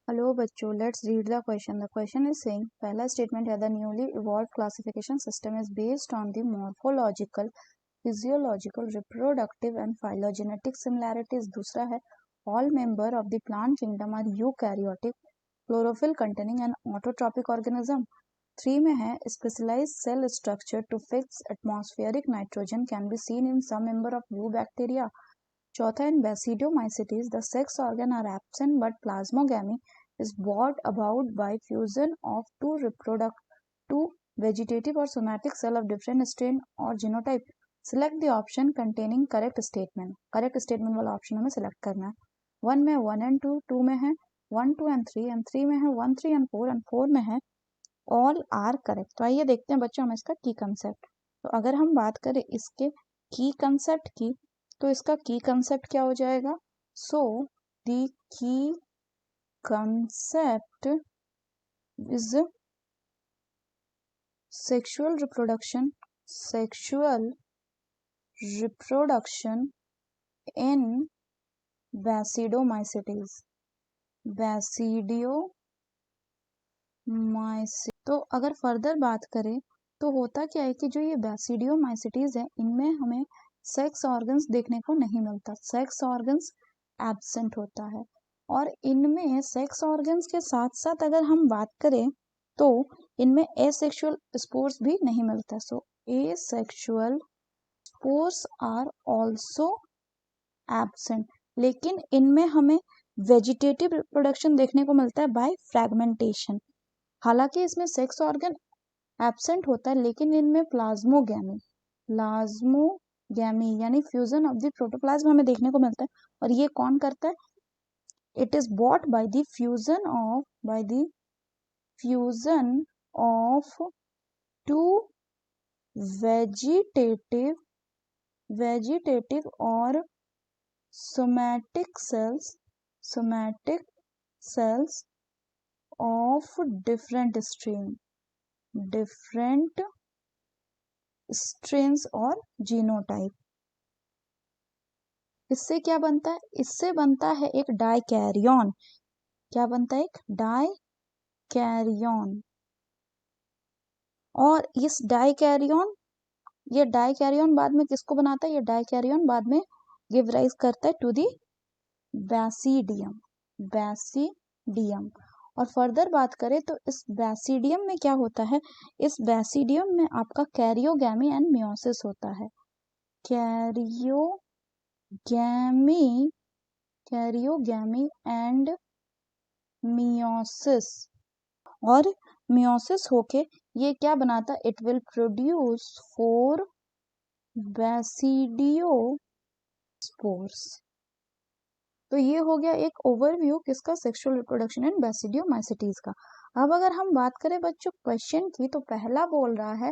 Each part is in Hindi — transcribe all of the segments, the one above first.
हेलो बच्चों, let's read the question. The question is saying, पहला स्टेटमेंट है the newly evolve classification system is based on the morphological, physiological, reproductive and phylogenetic similarities. दूसरा है all member of the plant kingdom are eukaryotic, chlorophyll containing and autotrophic organism. 3 में है specialised cell structure to fix atmospheric nitrogen can be seen in some member of eubacteria. चौथा, in basidiomycetes, the sex organ are absent but plasmogamy is brought about by fusion of two vegetative or somatic cell of different strain or genotype. Select the option containing correct statement. Correct statement वाला option हमें select करना है. 1 में 1 and 2, 2 में है 1, 2 and 3, and 3 में है 1, 3 and 4, and 4 में है all are correct. तो आइए देखते हैं बच्चों हम इसका की कंसेप्ट. तो अगर हम बात करें इसके की कंसेप्ट की, तो इसका की कंसेप्ट क्या हो जाएगा? So the key concept is sexual reproduction in basidiomycetes. तो अगर फर्दर बात करें तो होता क्या है कि जो ये बैसिडियोमाइसिटीज है, इनमें हमें सेक्स ऑर्गन्स देखने को नहीं मिलता. सेक्स ऑर्गन्स एब्सेंट होता है. और इनमें सेक्स ऑर्गन्स के साथ साथ अगर हम बात करें तो इनमें एसेक्सुअल स्पोर्स भी नहीं मिलता. So asexual spores are also absent. लेकिन इनमें हमें वेजिटेटिव रिप्रोडक्शन देखने को मिलता है बाय फ्रैगमेंटेशन. हालांकि इसमें सेक्स ऑर्गन एब्सेंट होता है, लेकिन इनमें प्लाज्मोगैमी यानी फ्यूजन ऑफ द प्रोटोप्लाज्म हमें देखने को मिलता है. और ये कौन करता है? It is brought by the fusion of two vegetative और somatic cells of different strains और जीनोटाइप. इससे क्या बनता है? इससे बनता है एक डाइकैरियन. क्या बनता है? एक डाइकैरियन. और इस डाइकैरियन बाद में किसको बनाता है? ये डाइकैरियन बाद में गिव राइज करता है टू दी बैसिडियम. और फर्दर बात करें तो इस बैसिडियम में क्या होता है? इस बैसिडियम में आपका कैरियोगैमी एंड मियोसिस होता है. Karyogamy and meiosis. और मियोसिस होके ये क्या बनाता है? It will produce 4 बैसिडियोस्पोर्स. तो ये हो गया एक ओवरव्यू किसका? सेक्सुअल रिप्रोडक्शन इन बैसिडियोमाइसिटीज का. अब अगर हम बात करें बच्चों क्वेश्चन की, तो पहला बोल रहा है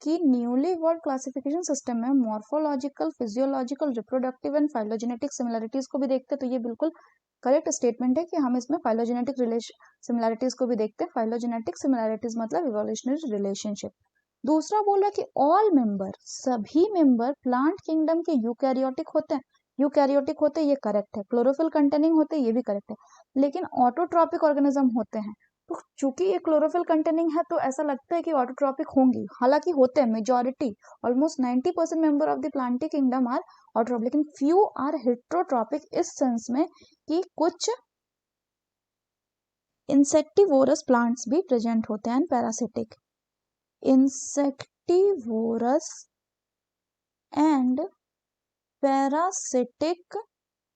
कि न्यूली इवॉल्व क्लासिफिकेशन सिस्टम में morphological, physiological, reproductive and phylogenetic similarities को भी देखते हैं. तो ये बिल्कुल करेक्ट स्टेटमेंट है कि हम इसमें फाइलोजेनेटिक सिमिलैरिटीज को भी देखते हैं. फाइलोजेनेटिक सिमिलैरिटीज मतलब इवोल्यूशनरी रिलेशनशिप. दूसरा बोला कि ऑल मेंबर, सभी मेंबर प्लांट किंगडम के यूकैरियोटिक होते हैं. ये करेक्ट है. क्लोरोफिल कंटेनिंग होते हैं, ये भी करेक्ट है. लेकिन ऑटोट्रॉपिक ऑर्गेनिज्म होते हैं. तो चूंकि ये क्लोरोफिल कंटेनिंग है तो ऐसा लगता है कि ऑटोट्रॉपिक होंगी. हालांकि होते हैं, majority almost 90% member of the plant kingdom are autotrophic, लेकिन फ्यू आर हेट्रोट्रॉपिक इस सेंस में कि कुछ इंसेक्टिवोरस प्लांट्स भी प्रेजेंट होते हैं. Parasitic, insectivorous and parasitic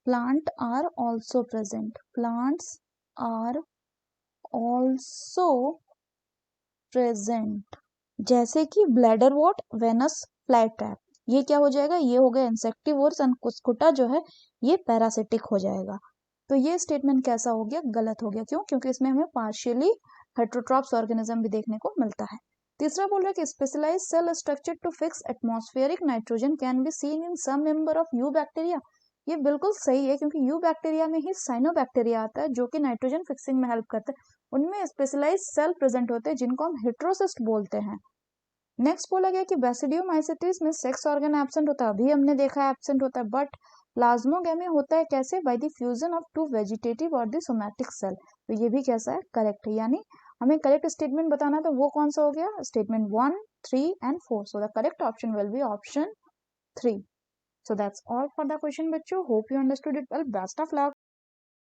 plant are also present. Plants are also present. जैसे कि bladderwort, Venus flytrap. ये क्या हो जाएगा? ये हो गया इंसेक्टिवोर्स. एंड कुस्कुटा जो है ये पैरासिटिक हो जाएगा. तो ये स्टेटमेंट कैसा हो गया? गलत हो गया. क्यों? क्योंकि इसमें हमें पार्शियली हेट्रोट्रॉप्स ऑर्गेनिज्म भी देखने को मिलता है. तीसरा बोल रहा है कि specialise cell structure to fix atmospheric nitrogen can be seen in some member of eubacteria. ये बिल्कुल सही है, क्योंकि यू बैक्टीरिया में ही साइनोबैक्टीरिया आता है जो कि नाइट्रोजन फिक्सिंग में हेल्प करता है. उनमें स्पेशलाइज सेल प्रेजेंट होते हैं जिनको हम हेट्रोसिस्ट बोलते हैं. नेक्स्ट बोला गया कि बैसिडियोमाइसिटीज में सेक्स ऑर्गन एब्सेंट होता है. अभी हमने देखा है एब्सेंट होता है. बट प्लाज्मोगैमी होता है कैसे? By the fusion of two vegetative और द सोमैटिक सेल. तो ये भी कैसा है, करेक्ट है। यानी हमें करेक्ट स्टेटमेंट बताना तो वो कौन सा हो गया, statement 1, 3 and 4. So the correct option will be option 3. So that's all for the question, बच्चों. Hope you understood it well. Best of luck.